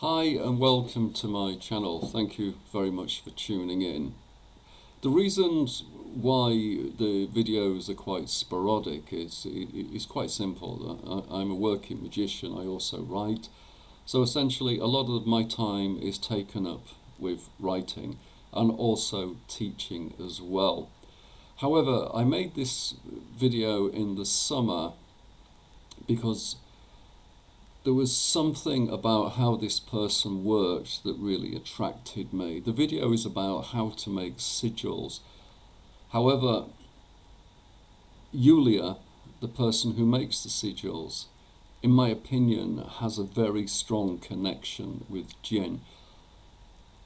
Hi and welcome to my channel. Thank you very much for tuning in. The reasons why the videos are quite sporadic is quite simple. I'm a working magician, I also write. So essentially a lot of my time is taken up with writing and also teaching as well. However, I made this video in the summer because there was something about how this person worked that really attracted me. The video is about how to make sigils. However, Yulia, the person who makes the sigils, in my opinion, has a very strong connection with Jinn.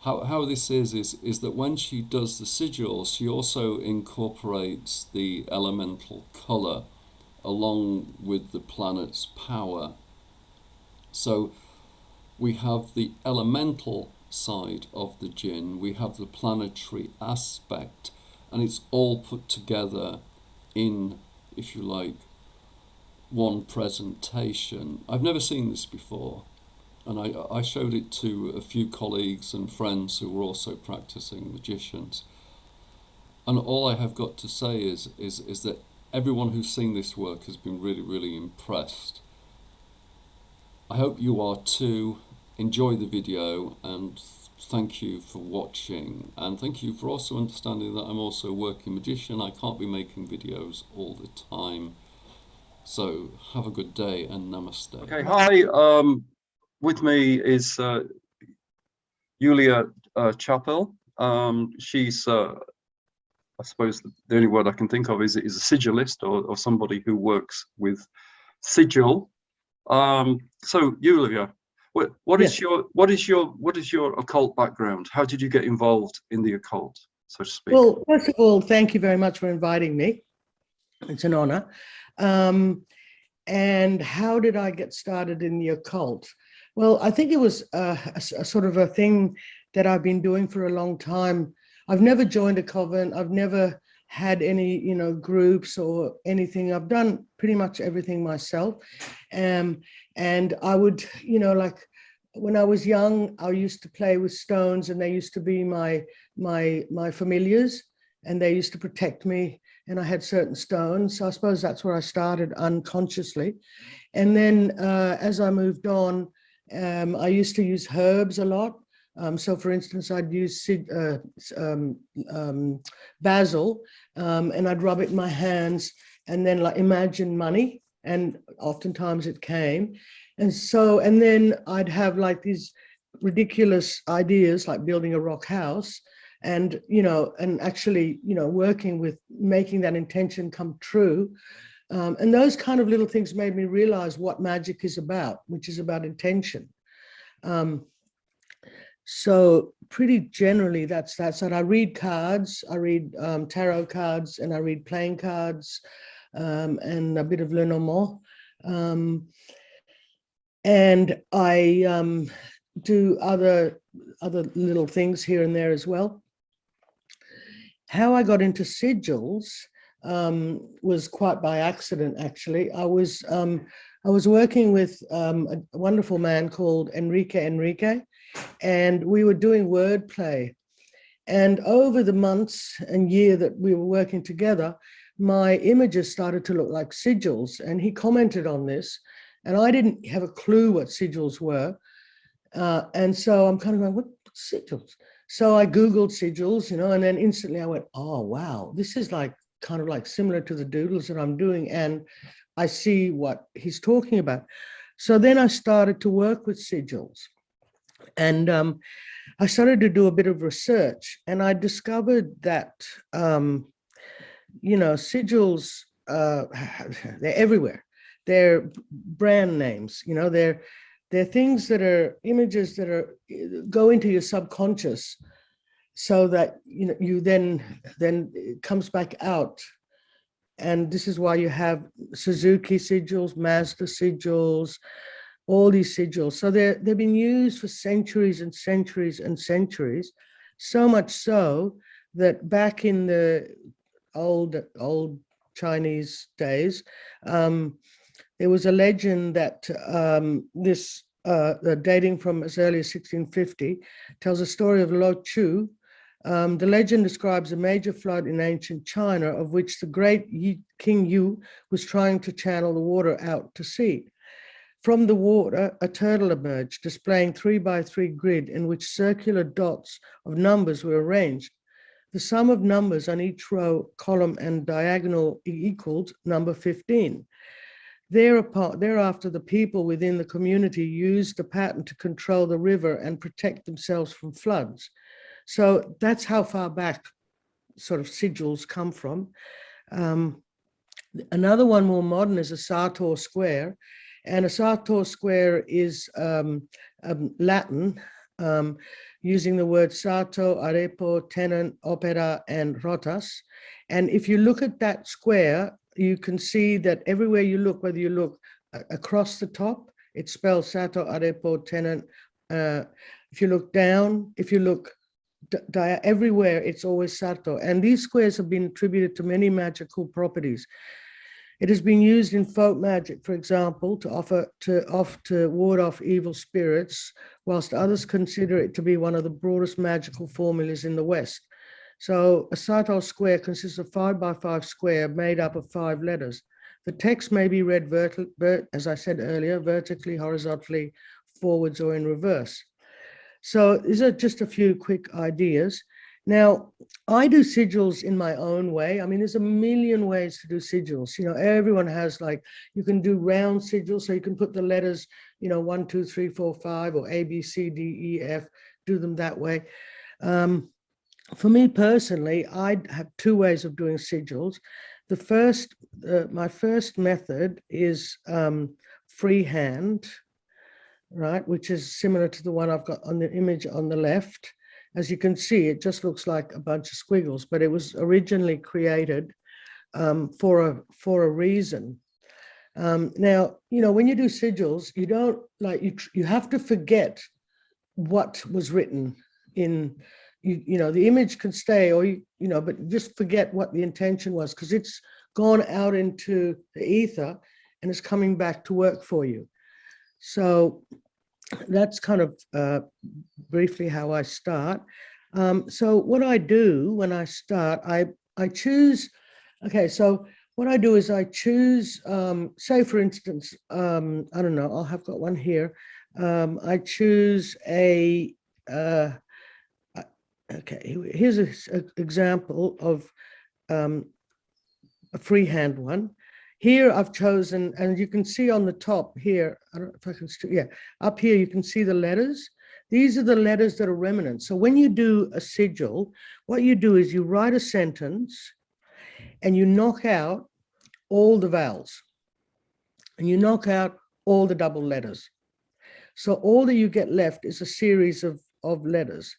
How this is that when she does the sigils, she also incorporates the elemental colour along with the planet's power. So we have the elemental side of the Jinn, we have the planetary aspect, and it's all put together in, if you like, one presentation. I've never seen this before, and I showed it to a few colleagues and friends who were also practicing magicians. And all I have got to say is that everyone who's seen this work has been really, really impressed. I hope you are too. Enjoy the video and thank you for watching, and thank you for also understanding that I'm also a working magician. I can't be making videos all the time. So have a good day and namaste. Okay, hi. With me is Yulia Chappell. She's I suppose the only word I can think of is a sigilist or somebody who works with sigil. So Yulia, what is your occult background? How did you get involved in the occult, so to speak? Well, first of all, thank you very much for inviting me. It's an honor. And how did I get started in the occult? Well, I think it was a sort of a thing that I've been doing for a long time. I've never joined a coven. I've never had any, groups or anything. I've done pretty much everything myself. And I would, like when I was young, I used to play with stones, and they used to be my familiars, and they used to protect me. And I had certain stones. So I suppose that's where I started unconsciously. And then as I moved on, I used to use herbs a lot. So for instance, I'd use basil, and I'd rub it in my hands and then like imagine money. And oftentimes it came. And then I'd have like these ridiculous ideas like building a rock house, and actually working with making that intention come true. And those kind of little things made me realize what magic is about, which is about intention. So pretty generally that's that. So I read cards, I read tarot cards, and I read playing cards, and a bit of Lenormand. And I do other little things here and there as well. How I got into sigils was quite by accident, actually. I was working with a wonderful man called Enrique, and we were doing wordplay. And over the months and year that we were working together, my images started to look like sigils, and he commented on this, and I didn't have a clue what sigils were. And so I'm kind of going, what sigils? So I Googled sigils, and then instantly I went, oh, wow, this is like kind of like similar to the doodles that I'm doing. And I see what he's talking about. So then I started to work with sigils, and I started to do a bit of research, and I discovered that, sigils, they're everywhere. They're brand names, they're things that are images that go into your subconscious, so that you then it comes back out. And this is why you have Suzuki sigils, Mazda sigils, all these sigils. So they've been used for centuries and centuries and centuries, so much so that back in the old Chinese days, there was a legend that this dating from as early as 1650, tells a story of Lo Chu. The legend describes a major flood in ancient China, of which the great King Yu was trying to channel the water out to sea. From the water, a turtle emerged, displaying 3x3 grid in which circular dots of numbers were arranged. The sum of numbers on each row, column, and diagonal equaled number 15. Thereafter, the people within the community used the pattern to control the river and protect themselves from floods. So that's how far back sort of sigils come from. Another one more modern is a Sartor Square. And a Sartor Square is Latin, using the word sarto, arepo, tenant, opera, and rotas. And if you look at that square, you can see that everywhere you look, whether you look across the top, it spells sarto, arepo, tenant. If you look down, if you look everywhere, it's always sarto. And these squares have been attributed to many magical properties. It has been used in folk magic, for example, to ward off evil spirits, whilst others consider it to be one of the broadest magical formulas in the West. So a Sartor square consists of 5x5 square made up of 5 letters. The text may be read, as I said earlier, vertically, horizontally, forwards, or in reverse. So these are just a few quick ideas. Now, I do sigils in my own way. I mean, there's a million ways to do sigils. You know, everyone has, like, you can do round sigils, so you can put the letters, you know, 1, 2, 3, 4, 5, or A, B, C, D, E, F, do them that way. For me personally, I have 2 ways of doing sigils. The first, my first method is freehand, right, which is similar to the one I've got on the image on the left. As you can see, it just looks like a bunch of squiggles, but it was originally created for a reason. Now, you know, when you do sigils, you don't, like, you have to forget what was written in, you know, the image can stay, or, you know, but just forget what the intention was, because it's gone out into the ether and it's coming back to work for you. So that's kind of briefly how I start. So what I do when I start, I choose, okay, so what I do is I choose, say for instance, I don't know, I've got one here. I choose a, okay, here's an example of a freehand one. Here I've chosen, and you can see on the top here, I don't know if I can still, yeah, up here you can see the letters. These are the letters that are remnant. So when you do a sigil, what you do is you write a sentence and you knock out all the vowels and you knock out all the double letters. So all that you get left is a series of letters.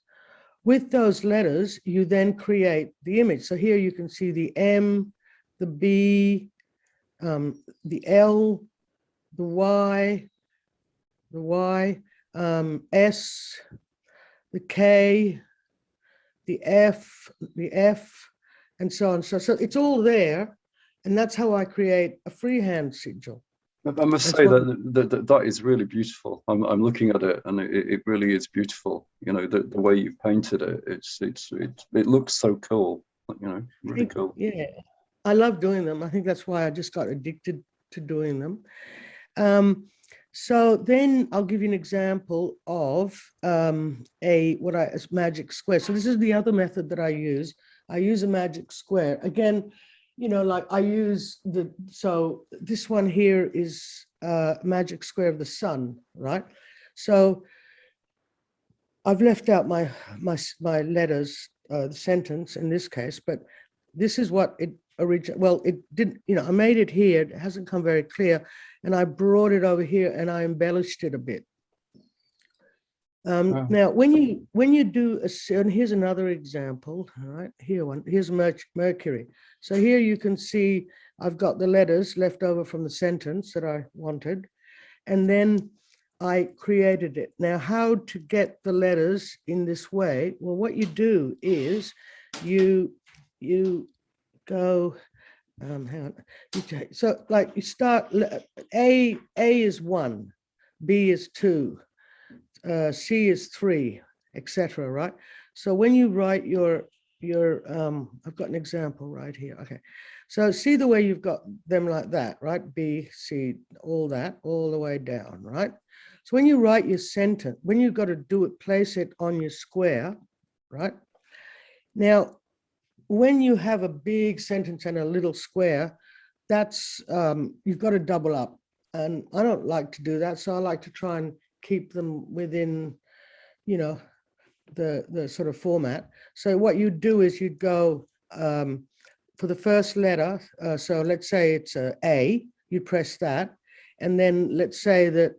With those letters, you then create the image. So here you can see the M, the B, the L, the Y, S, the K, the F, and so on. So it's all there, and that's how I create a freehand sigil. I must say that is really beautiful. I'm looking at it, and it really is beautiful. You know, the way you've painted it, it looks so cool. You know, really cool. Yeah, I love doing them. I think that's why I just got addicted to doing them. So then I'll give you an example of a magic square. So this is the other method that I use. I use a magic square. Again, you know, like I use so this one here is magic square of the sun, right? So I've left out my letters, the sentence in this case, but this is what it originally, well, it didn't, you know, I made it here, it hasn't come very clear, and I brought it over here and I embellished it a bit. Now, when you do and here's another example, all right, here's Mercury. So here you can see I've got the letters left over from the sentence that I wanted, and then I created it. Now, how to get the letters in this way? Well, what you do is you go, hang on. So like you start, A is 1. B is 2, C is 3, etc. Right? So when you write your I've got an example right here. Okay, so see the way you've got them like that, right? B, C, all that, all the way down, right? So when you write your sentence, when you've got to do it, place it on your square, right? Now, when you have a big sentence and a little square, that's you've got to double up, and I don't like to do that, so I like to try and keep them within, you know, the sort of format. So what you do is you'd go for the first letter. So let's say it's A, you press that, and then let's say the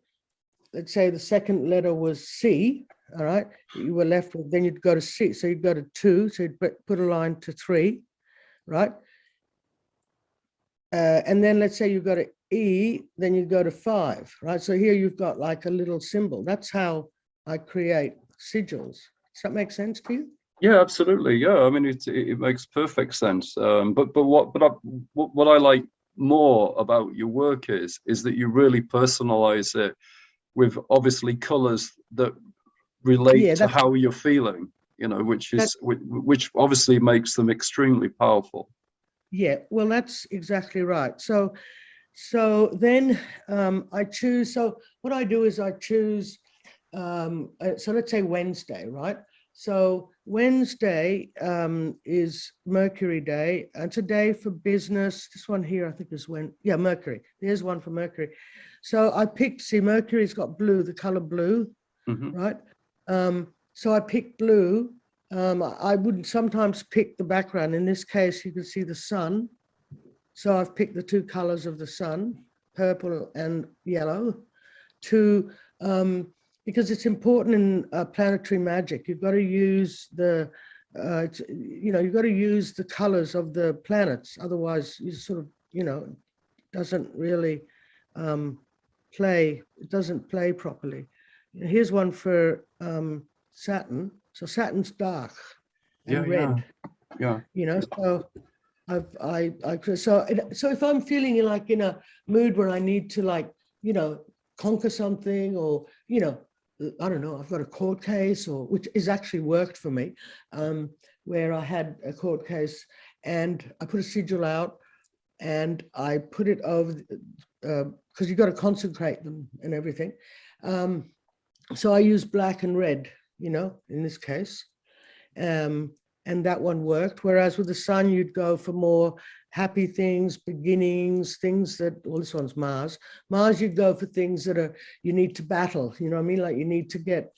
second letter was C. All right, you were left with, then you'd go to C. So you'd go to 2. So you'd put a line to 3, right? And then let's say you go to E, then you go to 5, right? So here you've got like a little symbol. That's how I create sigils. Does that make sense to you? Yeah, absolutely. Yeah, I mean, it makes perfect sense. But what I like more about your work is that you really personalize it with obviously colors that relate to how you're feeling. You know, which obviously makes them extremely powerful. Yeah, well, that's exactly right. So then I choose. So what I do is I choose. So let's say Wednesday, right? So Wednesday is Mercury Day. It's a day for business. This one here, I think, is Mercury. There's one for Mercury. So I picked, see, Mercury's got blue, the color blue, right? So I picked blue. I would sometimes pick the background. In this case, you can see the sun. So I've picked the 2 colors of the sun, purple and yellow, because it's important in planetary magic. You've got to use you've got to use the colors of the planets. Otherwise, you sort of, doesn't really play. It doesn't play properly. Here's one for Saturn. So Saturn's dark and red. Yeah. So so if I'm feeling like in a mood where I need to conquer something, or I don't know, I've got a court case, which has actually worked for me, where I had a court case and I put a sigil out and I put it over because you've got to consecrate them and everything. So I use black and red, in this case. And that one worked. Whereas with the sun, you'd go for more happy things, beginnings, things that, well, this one's Mars. Mars, you'd go for things that you need to battle, you know what I mean? Like you need to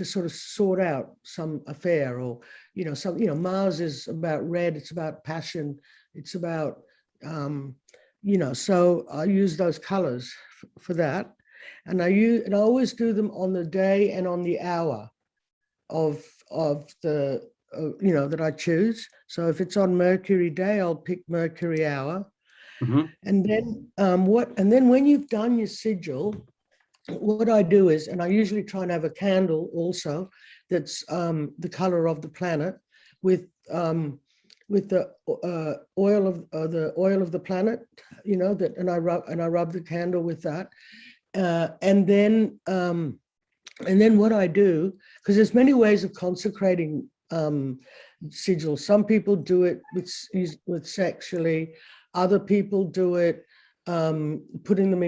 sort of sort out some affair, or, Mars is about red, it's about passion, it's about, so I use those colors for that. And I always do them on the day and on the hour of the that I choose. So if it's on Mercury Day, I'll pick Mercury hour. And then when you've done your sigil, what I do is, and I usually try and have a candle also that's the color of the planet with the oil of the planet, and I rub the candle with that, and then what I do, because there's many ways of consecrating sigils. Some people do it with sexually. Other people do it putting them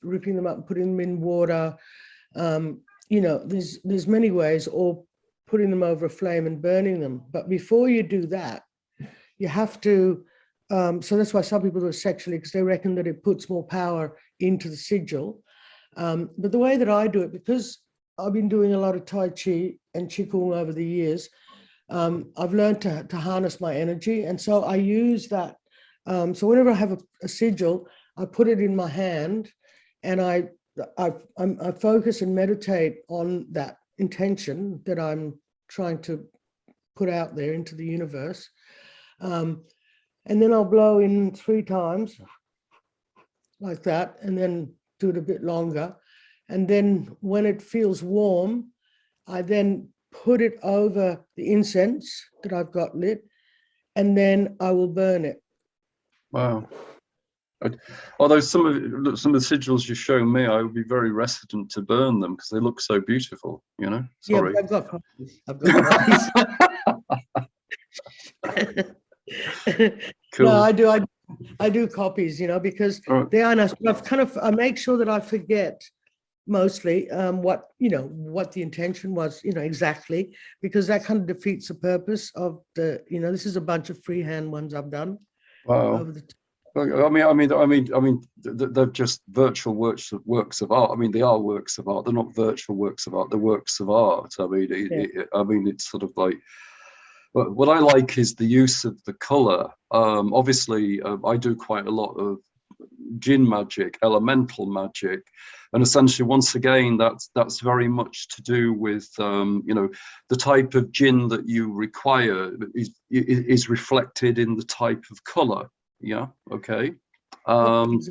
ripping them up and putting them in water. There's many ways, or putting them over a flame and burning them. But before you do that, you have to, so that's why some people do it sexually, because they reckon that it puts more power into the sigil. But the way that I do it, because I've been doing a lot of Tai Chi and Qigong over the years, I've learned to harness my energy. And so I use that. So whenever I have a sigil, I put it in my hand and I focus and meditate on that intention that I'm trying to put out there into the universe. And then I'll blow in 3 times like that, and then do it a bit longer. And then when it feels warm, I then put it over the incense that I've got lit, and then I will burn it. Wow. Although some of the sigils you show me, I would be very reticent to burn them because they look so beautiful. You know. Yeah, Sorry. but I've got copies. I've got copies. Cool. No, I do copies, you know, because Right. they are nice. I make sure that I forget mostly what, you know, what the intention was, you know, exactly, because that kind of defeats the purpose of the, you know, this is a bunch of freehand ones I've done Wow. over the They're just virtual works of art. I mean, they are works of art. They're not virtual works of art. They're works of art. I mean, it's sort of like. But what I like is the use of the color. Obviously, I do quite a lot of Djinn magic, elemental magic, and essentially, once again, that's very much to do with you know, the type of Djinn that you require is reflected in the type of color. Yeah. Okay. And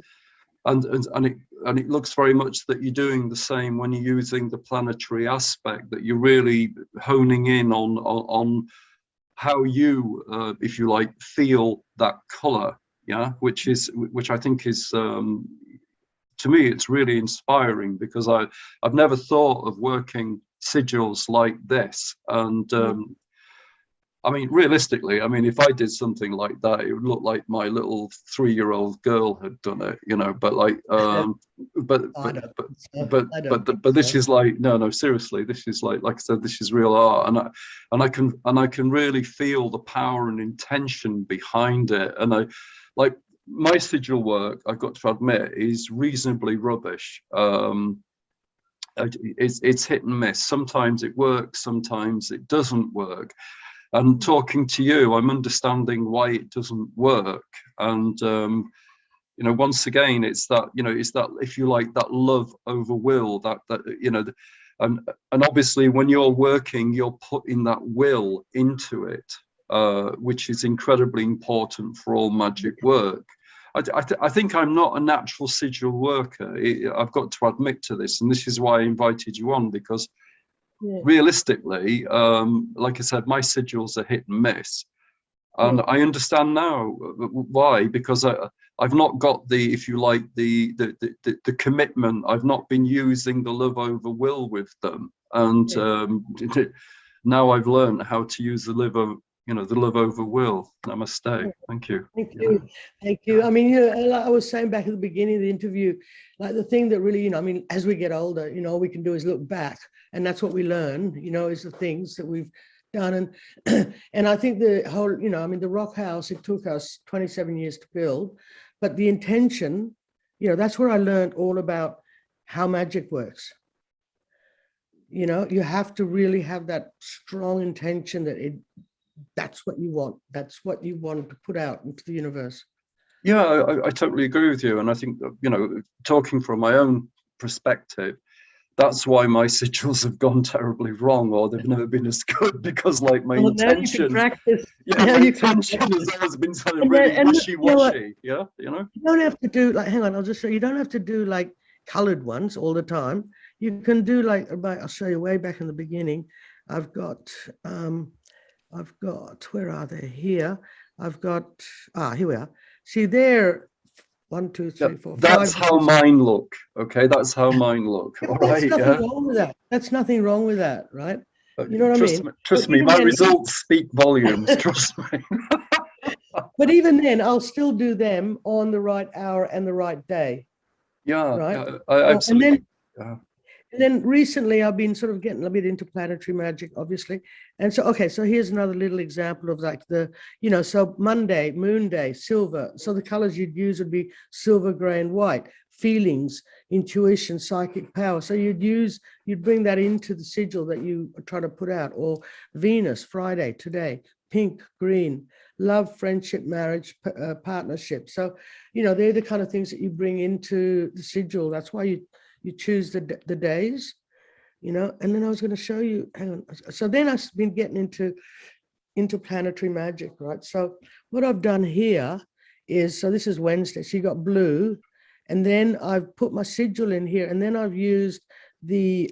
it looks very much that you're doing the same when you're using the planetary aspect. That you're really honing in on how you, if you like, feel that color. Yeah, which I think is, to me, it's really inspiring because I've never thought of working sigils like this. And I mean, realistically, I mean, if I did something like that, it would look like my little 3-year-old girl had done it, you know. But like, but this is like, no, seriously, this is like I said, this is real art, and I can really feel the power and intention behind it. And I like my sigil work, I've got to admit, is reasonably rubbish. It's hit and miss. Sometimes it works, sometimes it doesn't work. And talking to you, I'm understanding why it doesn't work. And you know, once again, it's that, you know, it's that, if you like, that love over will. That you know, and obviously, when you're working, you're putting that will into it, which is incredibly important for all magic work. I think I'm not a natural sigil worker. I've got to admit to this, and this is why I invited you on, because realistically, like I said, my sigils are hit and miss. And I understand now why, because I've not got the, if you like, the commitment. I've not been using the love over will with them. And now I've learned how to use the love over, you know, the love over will. Namaste. Thank you. Thank you. Thank you. I mean, you know, like I was saying back at the beginning of the interview, like the thing that really, you know, I mean, as we get older, you know, all we can do is look back, and that's what we learn, you know, is the things that we've done. And I think the whole, you know, I mean, the rock house, it took us 27 years to build, but the intention, you know, that's where I learned all about how magic works. You know, you have to really have that strong intention that that's what you want. That's what you want to put out into the universe. Yeah, I totally agree with you. And I think, you know, talking from my own perspective, that's why my sigils have gone terribly wrong, or they've never been as good, because like my intention, my intention has always been sort of really wishy-washy. Yeah, you know. You don't have to do like, hang on, I'll just show you. You don't have to do like colored ones all the time. You can do like, I'll show you way back in the beginning. I've got, where are they? Here. I've got, here we are. See there, 1, 2, 3, 4, 5. That's how mine look. Okay, that's how mine look. All right. There's nothing wrong with that. That's nothing wrong with that, right? You know what I mean? Trust me, my results speak volumes. Trust me. But even then, I'll still do them on the right hour and the right day. Yeah, right. I absolutely. And then recently, I've been sort of getting a bit into planetary magic, obviously. And so, okay, so here's another little example of like the, you know, so Monday, moon day, silver. So the colors you'd use would be silver, gray, and white. Feelings, intuition, psychic power. So you'd bring that into the sigil that you try to put out. Or Venus, Friday, today, pink, green, love, friendship, marriage, partnership. So, you know, they're the kind of things that you bring into the sigil. That's why you choose the days, you know. And then I was going to show you, hang on. So then I've been getting into planetary magic, right? So what I've done here is, so this is Wednesday. So you got blue, and then I've put my sigil in here, and then I've used the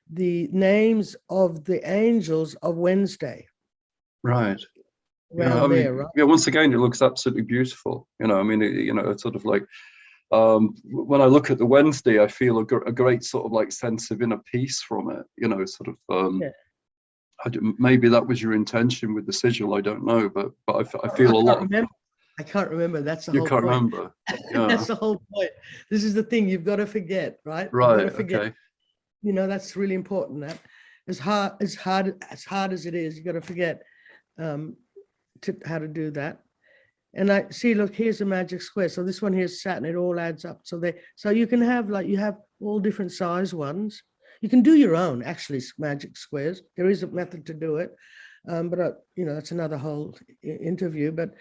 names of the angels of Wednesday. Right. around there, right? Yeah, once again, it looks absolutely beautiful. I mean, it's sort of like, when I look at the Wednesday, I feel a great sort of like sense of inner peace from it. Sort of. Yeah. Maybe that was your intention with the sigil. I don't know, but I feel I a can't lot. remember. I can't remember. That's the You whole can't point. remember. Yeah. That's the whole point. This is the thing you've got to forget, right? You've got Right. to forget. Okay. That's really important. That as hard as it is, you've got to forget how to do that. And I see, look, here's a magic square. So this one here is Saturn. It all adds up. So you can have you have all different size ones. You can do your own actually magic squares. There is a method to do it, but that's another whole interview. But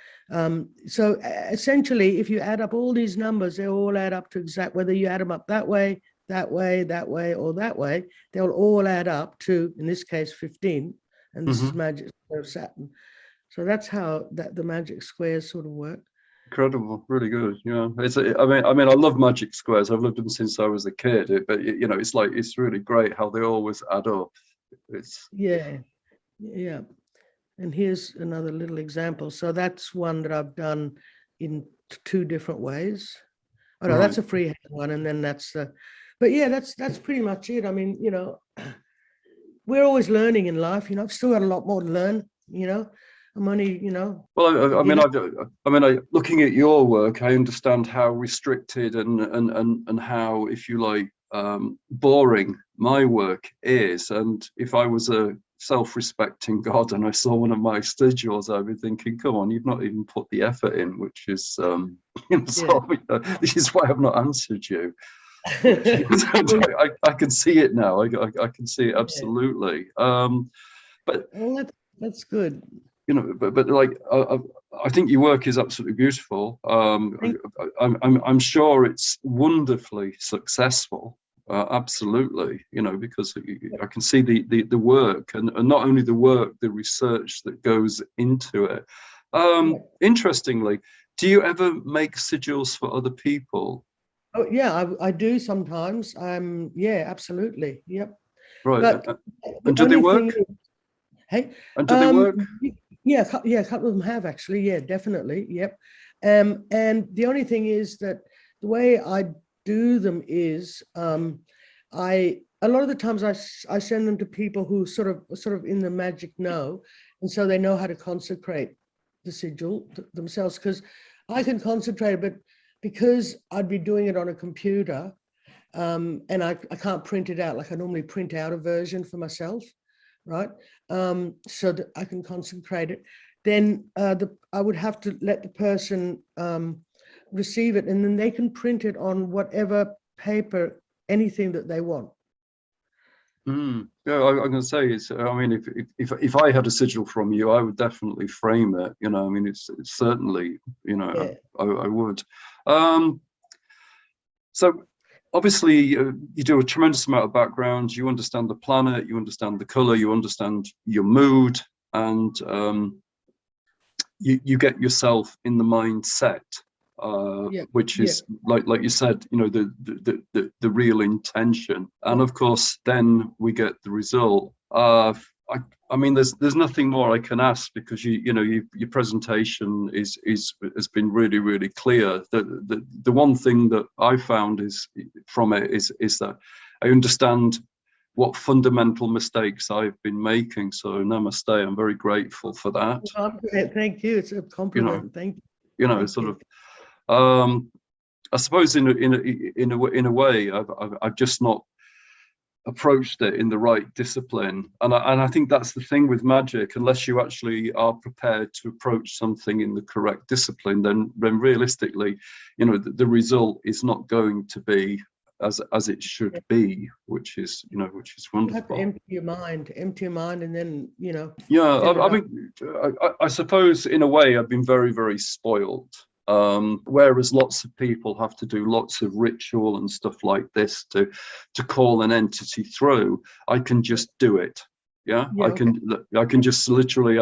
so essentially, if you add up all these numbers, they all add up to exact. Whether you add them up that way, that way, that way, or that way, they'll all add up to, in this case, 15. And this is magic square of Saturn. So that's how the magic squares sort of work. Incredible, really good. Yeah, I mean, I love magic squares. I've loved them since I was a kid. But it's really great how they always add up. Yeah. And here's another little example. So that's one that I've done in two different ways. Oh no, that's a freehand one, and then that's the. But yeah, that's pretty much it. I mean, we're always learning in life. I've still got a lot more to learn. I'm only, Well, I mean, looking at your work, I understand how restricted and how, if you like, boring my work is. And if I was a self-respecting God and I saw one of my sigils, I'd be thinking, come on, you've not even put the effort in, which is, this is why I've not answered you. I can see it now. I can see it absolutely. But well, that's good. But like I think your work is absolutely beautiful. I'm sure it's wonderfully successful. Absolutely, because I can see the work and not only the work, the research that goes into it. Interestingly, do you ever make sigils for other people? Oh yeah, I do sometimes. Yeah, absolutely. Yep. Right. But and do they work? Hey. And do they work? Yeah, a couple of them have actually. Yeah, definitely. Yep. And the only thing is that the way I do them is a lot of the times I send them to people who sort of in the magic know, and so they know how to consecrate the sigil themselves, because I can concentrate, but because I'd be doing it on a computer, and I can't print it out like I normally print out a version for myself, right? So that I can concentrate it. Then I would have to let the person receive it, and then they can print it on whatever paper, anything that they want. Yeah, I'm going to say is, I mean, if I had a sigil from you, I would definitely frame it. I mean, it's certainly, Yeah. I would. So obviously, you do a tremendous amount of background. You understand the planet, you understand the color, you understand your mood, and you get yourself in the mindset, which is like you said, the real intention. And of course, then we get the result. I mean, there's nothing more I can ask, because your presentation has been really, really clear. The one thing that I found is from it is that I understand what fundamental mistakes I've been making. So namaste, I'm very grateful for that. Thank you. It's a compliment. Thank you. I suppose in a way, I've just not approached it in the right discipline, and I think that's the thing with magic. Unless you actually are prepared to approach something in the correct discipline, then realistically, the result is not going to be as it should be, which is wonderful. You have to empty your mind, and then I mean, I suppose in a way I've been very, very spoiled. Whereas lots of people have to do lots of ritual and stuff like this to call an entity through, I can just do it. I can just literally,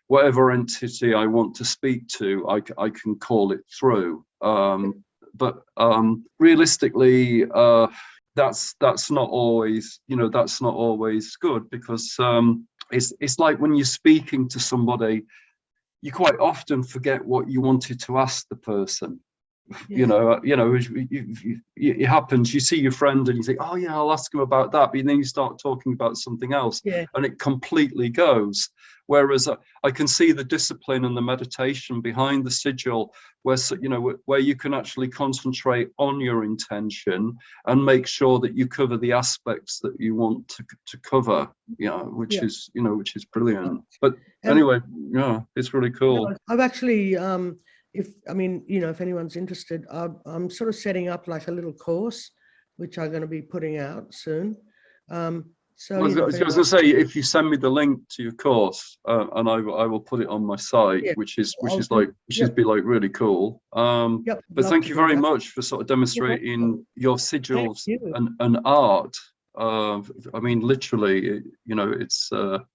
whatever entity I want to speak to, I can call it through. But realistically, that's not always good, because it's like when you're speaking to somebody you quite often forget what you wanted to ask the person. Yeah. It happens. You see your friend and you think, oh yeah, I'll ask him about that, but then you start talking about something else, Yeah. and it completely goes. Whereas I can see the discipline and the meditation behind the sigil, where you can actually concentrate on your intention and make sure that you cover the aspects that you want to cover. Which is brilliant. But And anyway, yeah, it's really cool. I've actually, if anyone's interested, I'm sort of setting up like a little course, which I'm going to be putting out soon. So, I was going to say, if you send me the link to your course, and I will put it on my site, yeah, which is yep, be like really cool. yep, But love thank to you do very that. much for sort of You're demonstrating welcome. your Thank sigils you. and art. I mean, literally, it's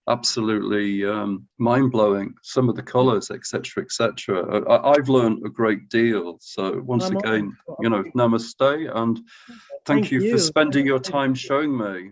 absolutely mind blowing. Some of the colors, etc., etc. I've learned a great deal. So once I'm honored. again, namaste, and thank Thank you for you. spending your time showing me.